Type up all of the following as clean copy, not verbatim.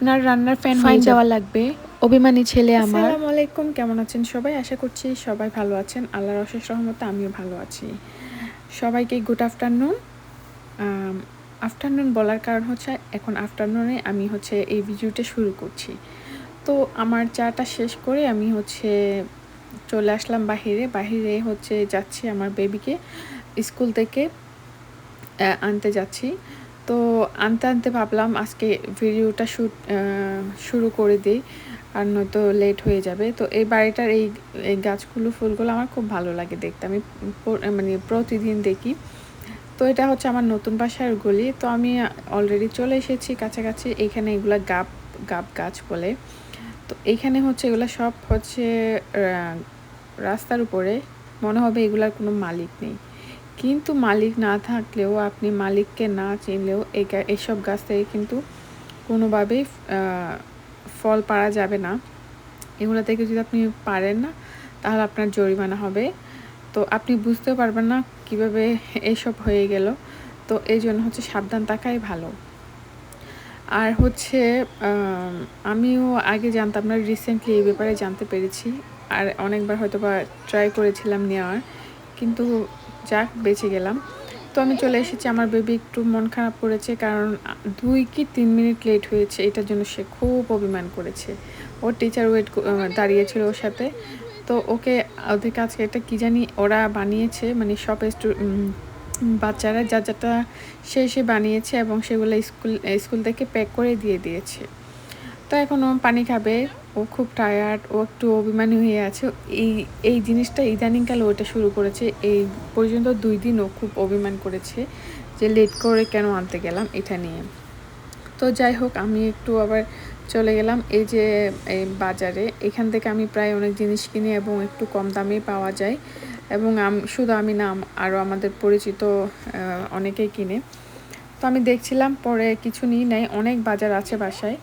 আপনার রান্নার fan fine দেওয়া লাগবে। অভিমানী ছেলে আমার। আসসালামু আলাইকুম, কেমন আছেন সবাই? আশা করছি সবাই ভালো আছেন। আল্লাহর অশেষ রহমতে আমিও ভালো আছি। সবাইকে গুড আফটারনুন। আফটারনুন বলার কারণ হচ্ছে এখন আফটারনুনে আমি হচ্ছে এই ভিডিওটা শুরু করছি। তো আমার চাটা শেষ করে আমি হচ্ছে চলে আসলাম বাহিরে হচ্ছে যাচ্ছি আমার বেবিকে স্কুল থেকে আনতে যাচ্ছি। তো আনতে ভাবলাম আজকে ভিডিওটা শুরু করে দিই, আর নয়তো লেট হয়ে যাবে। তো এই বাড়িটার এই গাছগুলো ফুলগুলো আমার খুব ভালো লাগে দেখতে, আমি মানে প্রতিদিন দেখি। তো এটা হচ্ছে আমার নতুন বাসার গলি। তো আমি অলরেডি চলে এসেছি কাছাকাছি। এইখানে এগুলা গাব গাছ বলে। তো এইখানে হচ্ছে এগুলা সব হচ্ছে রাস্তার উপরে, মনে হবে এগুলার কোনো মালিক নেই। কিন্তু মালিক না থাকলেও, আপনি মালিককে না চিনলেও এইসব গাছ থেকে কিন্তু কোনোভাবেই ফল পাড়া যাবে না। এগুলো থেকে যদি আপনি পারেন না, তাহলে আপনার জরিমানা হবে। তো আপনি বুঝতেও পারবেন না কিভাবে এইসব হয়ে গেল। তো এই জন্য হচ্ছে সাবধান থাকাই ভালো। আর হচ্ছে আমিও আগে জানতাম না, রিসেন্টলি এই ব্যাপারে জানতে পেরেছি। আর অনেকবার হয়তো বা ট্রাই করেছিলাম নেওয়ার, কিন্তু যাক বেঁচে গেলাম। তো আমি চলে এসেছি। আমার বেবি একটু মন খারাপ করেছে, কারণ 2 কি 3 মিনিট লেট হয়েছে। এটার জন্য সে খুব অভিমান করেছে। ওর টিচার দাঁড়িয়েছিল ওর সাথে। তো ওদের কাছে এটা কি জানি ওরা বানিয়েছে, মানে সব বাচ্চারা যা সে বানিয়েছে এবং সেগুলো স্কুল থেকে প্যাক করে দিয়ে দিয়েছে। তো এখন ও পানি খাবে, ও খুব টায়ার্ড, ও একটু অভিমানী হয়ে আছে। এই জিনিসটা ইদানিংকালে ওটা শুরু করেছে। এই পর্যন্ত 2 দিন ও খুব অভিমান করেছে যে লেট করে কেন আনতে গেলাম এটা নিয়ে। তো যাই হোক, আমি একটু আবার চলে গেলাম এই যে এই বাজারে। এখান থেকে আমি প্রায় অনেক জিনিস কিনি এবং একটু কম দামে পাওয়া যায়। এবং শুধু আমি না, আরও আমাদের পরিচিত অনেকেই কিনে। তো আমি দেখছিলাম, পরে কিছু নিই নাই, অনেক বাজার আছে বাসায়।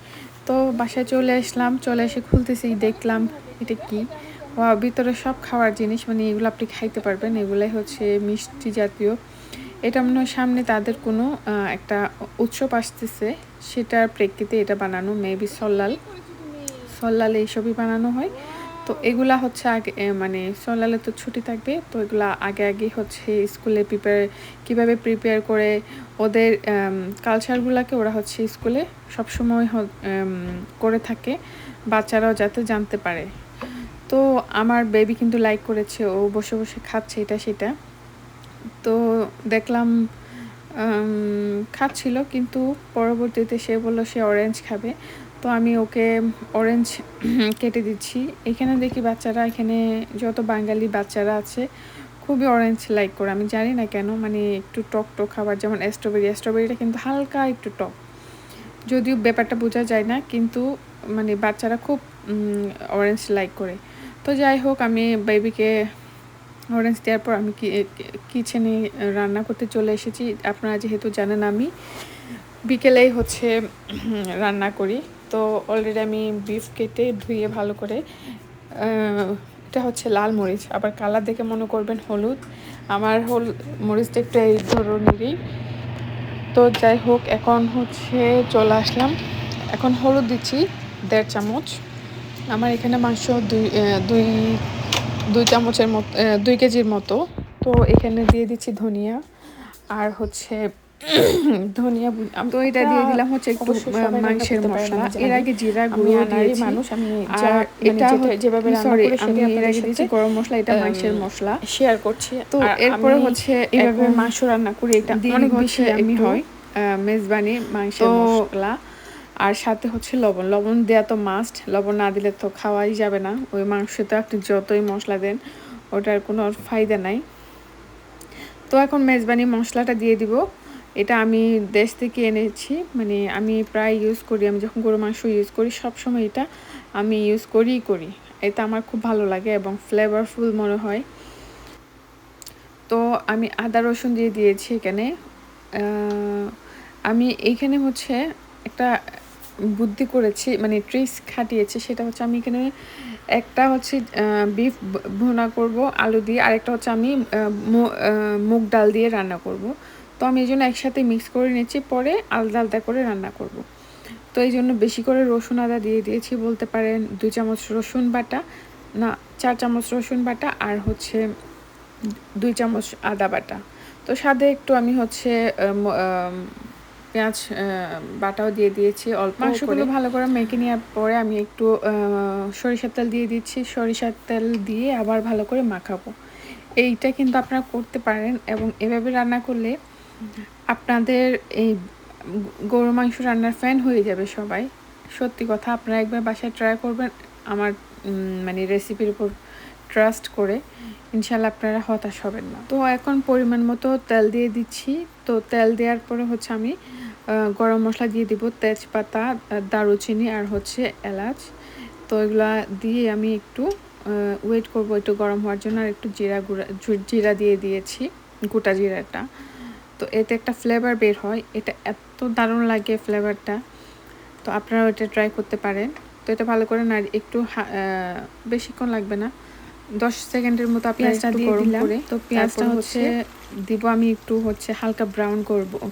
তো বাসায় চলে আসলাম, চলে এসে খুলতেছি, দেখলাম এটা কি, ভিতরে সব খাওয়ার জিনিস, মানে এগুলো আপনি খাইতে পারবেন। এগুলাই হচ্ছে মিষ্টি জাতীয়। এটা মনে হয় সামনে তাদের কোনো একটা উৎসব আসতেছে, সেটার প্রেক্ষিতে এটা বানানো, মেবি সল্লালে এইসবই বানানো হয়। তো এগুলা হচ্ছে আগে, মানে সল্লালে তো ছুটি থাকবে, তো এগুলা আগে হচ্ছে স্কুলে কীভাবে প্রিপেয়ার করে ওদের কালচারগুলোকে ওরা হচ্ছে স্কুলে সবসময় করে থাকে, বাচ্চারাও যাতে জানতে পারে। তো আমার বেবি কিন্তু লাইক করেছে, ও বসে বসে খাচ্ছে এটা সেটা। তো দেখলাম খাচ্ছিল, কিন্তু পরবর্তীতে সে বলল সে অরেঞ্জ খাবে। তো আমি ওকে অরেঞ্জ কেটে দিচ্ছি। এখানে দেখি বাচ্চারা, এখানে যত বাঙালি বাচ্চারা আছে খুবই অরেঞ্জ লাইক করে, আমি জানি না কেন। মানে একটু টক খাবার, যেমন স্ট্রবেরিটা কিন্তু হালকা একটু টক, যদিও ব্যাপারটা বোঝা যায় না, কিন্তু মানে বাচ্চারা খুব অরেঞ্জ লাইক করে। তো যাই হোক, আমি বেবিকে অরেঞ্জ দেওয়ার পর আমি কিচেনে রান্না করতে চলে এসেছি। আপনারা যেহেতু জানেন আমি বিকেলেই হচ্ছে রান্না করি। তো অলরেডি আমি বিফ কেটে ধুয়ে ভালো করে, এটা হচ্ছে লাল মরিচ, আবার কালার দেখে মনে করবেন হলুদ, আমার মরিচটা একটু এই ধরনেরই। তো যাই হোক, এখন হচ্ছে চলে আসলাম, এখন হলুদ দিচ্ছি 1.5 চামচ। আমার এখানে মাংস দুই চামচের মতো, 2 কেজির মতো। তো এখানে দিয়ে দিচ্ছি ধনিয়া, আর হচ্ছে ধনিয়া। তো এটা দিয়ে দিলাম হচ্ছে একটু মাংসের মশলা। এর আগে জিরা গুঁড়ো দিয়েছি মানুষ, আমি আর এটা যেভাবে রান্না করি আমি এর আগে দিয়েছি গরম মশলা, এটা মাংসের মশলা শেয়ার করছি। তো এরপরে হচ্ছে এইভাবে মাংস রান্না করি, এটা অনেক বেশি আমি হয় মেজবানি মাংসের মশলা। আর সাথে হচ্ছে লবণ দেওয়া তো মাস্ট, লবণ না দিলে তো খাওয়াই যাবে না। ওই মাংসতে আপনি যতই মশলা দেন ওটার কোনো ফায়দা নাই। তো এখন মেজবানি মশলাটা দিয়ে দিব। এটা আমি দেশ থেকে এনেছি, মানে আমি প্রায় ইউজ করি, আমি যখন গরু মাংস ইউজ করি সবসময় এটা আমি ইউজ করি। এটা আমার খুব ভালো লাগে এবং ফ্লেভারফুল মনে হয়। তো আমি আদা রসুন দিয়ে দিয়েছি এখানে। আমি এইখানে হচ্ছে একটা বুদ্ধি করেছি, মানে ট্রিক্স খাটিয়েছি, সেটা হচ্ছে আমি এখানে একটা হচ্ছে বিফ ভুনা করব আলু দিয়ে, আরেকটা হচ্ছে আমি মুগ ডাল দিয়ে রান্না করব। তো আমি এই জন্য একসাথে মিক্স করে নিচ্ছি, পরে আলাদা আলাদা করে রান্না করব। তো এই জন্য বেশি করে রসুন আদা দিয়ে দিয়েছি, বলতে পারেন 2 চামচ রসুন বাটা, না 4 চামচ রসুন বাটা, আর হচ্ছে 2 চামচ আদা বাটা। তো স্বাদে একটু আমি হচ্ছে পেঁয়াজ বাটাও দিয়ে দিয়েছি অল্প। মাংসগুলো ভালো করে মেখে নেওয়ার পরে আমি একটু সরিষার তেল দিয়ে দিচ্ছি। সরিষার তেল দিয়ে আবার ভালো করে মাখাবো। এইটা কিন্তু আপনারা করতে পারেন, এবং এভাবে রান্না করলে আপনাদের এই গরু মাংস রান্নার ফ্যান হয়ে যাবে সবাই। সত্যি কথা, আপনারা একবার বাসায় ট্রাই করবেন আমার মানে রেসিপির উপর ট্রাস্ট করে, ইনশাল্লাহ আপনারা হতাশ হবেন না। তো এখন পরিমাণ মতো তেল দিয়ে দিচ্ছি। তো তেল দেওয়ার পরে হচ্ছে আমি গরম মশলা দিয়ে দিব, তেজপাতা, দারুচিনি আর হচ্ছে এলাচ। তো এগুলা দিয়ে আমি একটু ওয়েট করব একটু গরম হওয়ার জন্য। আর একটু জিরা দিয়ে দিয়েছি, গোটা জিরাটা। তো এতে একটা ফ্লেভার বের হয়, এটা এত দারুণ লাগে ফ্লেভারটা। তো আপনারা এটা ট্রাই করতে পারেন। তো এটা ভালো করে না একটু বেশিক্ষণ লাগবে না, 10 সেকেন্ডের মতো পেঁয়াজটা দিয়ে দিলাম। তো পেঁয়াজটা হচ্ছে দিব আমি একটু হচ্ছে হালকা ব্রাউন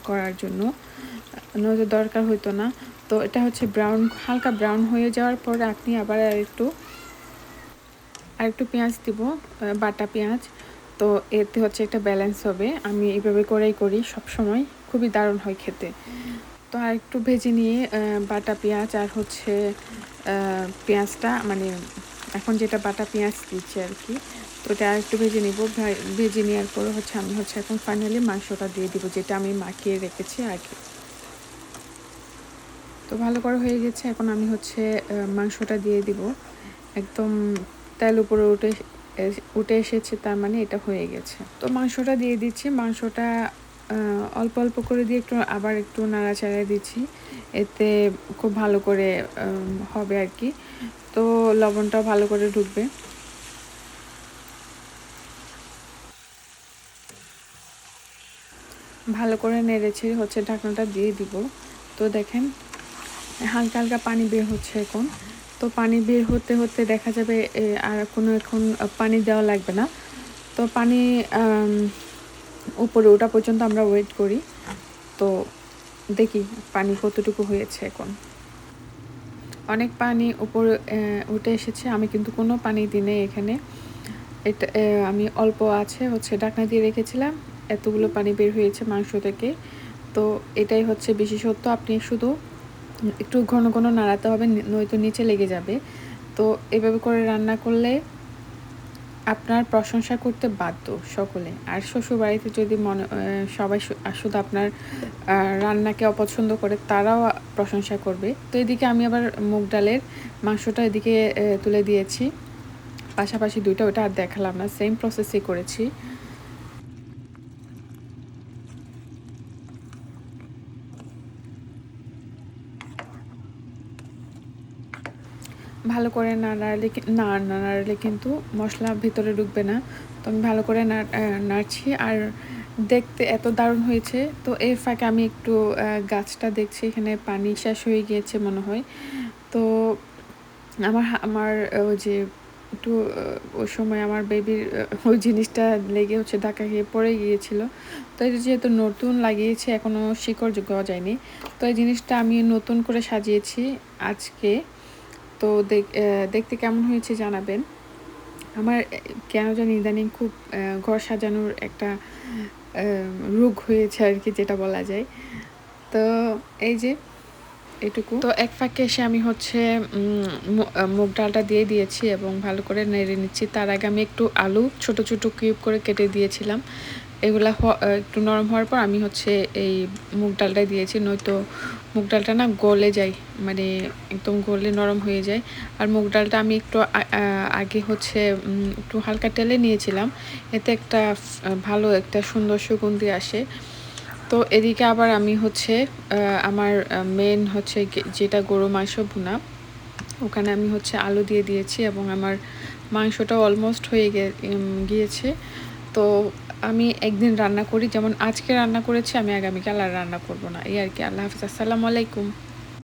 করার জন্য, নয়তো দরকার হইতো না। তো এটা হচ্ছে হালকা ব্রাউন হয়ে যাওয়ার পরে আপনি আবার আরেকটু পেঁয়াজ দিব, বাটা পেঁয়াজ। তো এতে হচ্ছে একটা ব্যালেন্স হবে। আমি এইভাবে করেই করি সব সময়, খুবই দারুণ হয় খেতে। তো আর একটু ভেজে নিয়ে বাটা পেঁয়াজ আর হচ্ছে পেঁয়াজটা মানে এখন যেটা বাটা পেঁয়াজ দিচ্ছি আর কি, তো এটা আর একটু ভেজে নিব। ভেজে নেওয়ার পরে হচ্ছে আমি হচ্ছে এখন ফাইনালি মাংসটা দিয়ে দিব, যেটা আমি মাখিয়ে রেখেছি আগে। তো ভালো করে হয়ে গেছে। এখন আমি হচ্ছে মাংসটা দিয়ে দিব। একদম তেল উপরে উঠে এসেছে, তার মানে এটা হয়ে গেছে। তো মাংসটা দিয়ে দিচ্ছি। মাংসটা অল্প অল্প করে দিয়ে আবার একটু নাড়াচাড়া দিচ্ছি, এতে খুব ভালো করে হবে আর কি। তো লবণটাও ভালো করে ঢুকবে। ভালো করে নেড়েছে হচ্ছে ঢাকনাটা দিয়ে দিব। তো দেখেন হালকা হালকা পানি বের হচ্ছে এখন। তো পানি বের হতে হতে দেখা যাবে আর এখন পানি দেওয়া লাগবে না। তো পানি উপরে ওঠা পর্যন্ত আমরা ওয়েট করি। তো দেখি পানি কতটুকু হয়েছে। এখন অনেক পানি উপরে উঠে এসেছে, আমি কিন্তু কোনো পানি দিই নাই এখানে। এটা আমি অল্প আছে হচ্ছে ঢাকনা দিয়ে রেখেছিলাম, এতগুলো পানি বের হয়েছে মাংস থেকে। তো এটাই হচ্ছে বিশেষত্ব। আপনি শুধু একটু ঘন ঘন নাড়াতে হবে, নয়তো নিচে লেগে যাবে। তো এভাবে করে রান্না করলে আপনার প্রশংসা করতে বাধ্য সকলে। আর শ্বশুরবাড়িতে যদি সবাই শুধু আপনার রান্নাকে অপছন্দ করে, তারাও প্রশংসা করবে। তো এদিকে আমি আবার মুগ ডালের মাংসটা এদিকে তুলে দিয়েছি, পাশাপাশি দুইটা, ওটা আর দেখালাম না, সেম প্রসেসই করেছি। ভালো করে নাড়ালে কিন্তু মশলা ভিতরে ঢুকবে না। তো আমি ভালো করে নাড়ছি, আর দেখতে এত দারুণ হয়েছে। তো এর ফাঁকে আমি একটু গাছটা দেখছি, এখানে পানি শেষ হয়ে গিয়েছে মনে হয়। তো আমার ওই যে একটু ওই সময় আমার বেবির ওই জিনিসটা লেগে হচ্ছে ধাক্কা খেয়ে পড়ে গিয়েছিল। তো এটা যেহেতু নতুন লাগিয়েছে, এখনও শিকড় গজায়নি। তো এই জিনিসটা আমি নতুন করে সাজিয়েছি আজকে। তো দেখতে কেমন হয়েছে জানাবেন। আমার কেন জানি ইদানিং খুব ঘর সাজানোর একটা রোগ হয়েছে আর কি, যেটা বলা যায়। তো এই যে এটুকু। তো এক ফাঁকে এসে আমি হচ্ছে মুগ ডালটা দিয়ে দিয়েছি এবং ভালো করে নেড়ে নিচ্ছি। তার আগে আমি একটু আলু ছোট ছোট কিউব করে কেটে দিয়েছিলাম। এগুলা একটু নরম হওয়ার পর আমি হচ্ছে এই মুগ ডালটা দিয়েছি, নয়তো মুগ ডালটা না গলে যায়, মানে একদম গলে নরম হয়ে যায়। আর মুগ ডালটা আমি একটু আগে হচ্ছে একটু হালকা তেলে নিয়েছিলাম, এতে একটা ভালো একটা সুন্দর সুগন্ধি আসে। তো এদিকে আবার আমি হচ্ছে আমার মেন হচ্ছে যেটা গরু মাংস ভুনা, ওখানে আমি হচ্ছে আলু দিয়ে দিয়েছি এবং আমার মাংসটাও অলমোস্ট হয়ে গিয়েছে। তো আমি একদিন রান্না করি, যেমন আজকে রান্না করেছি, আমি আগামীকাল আর রান্না করব না, এই আর কি। আল্লাহ হাফিজ, আসসালামু আলাইকুম।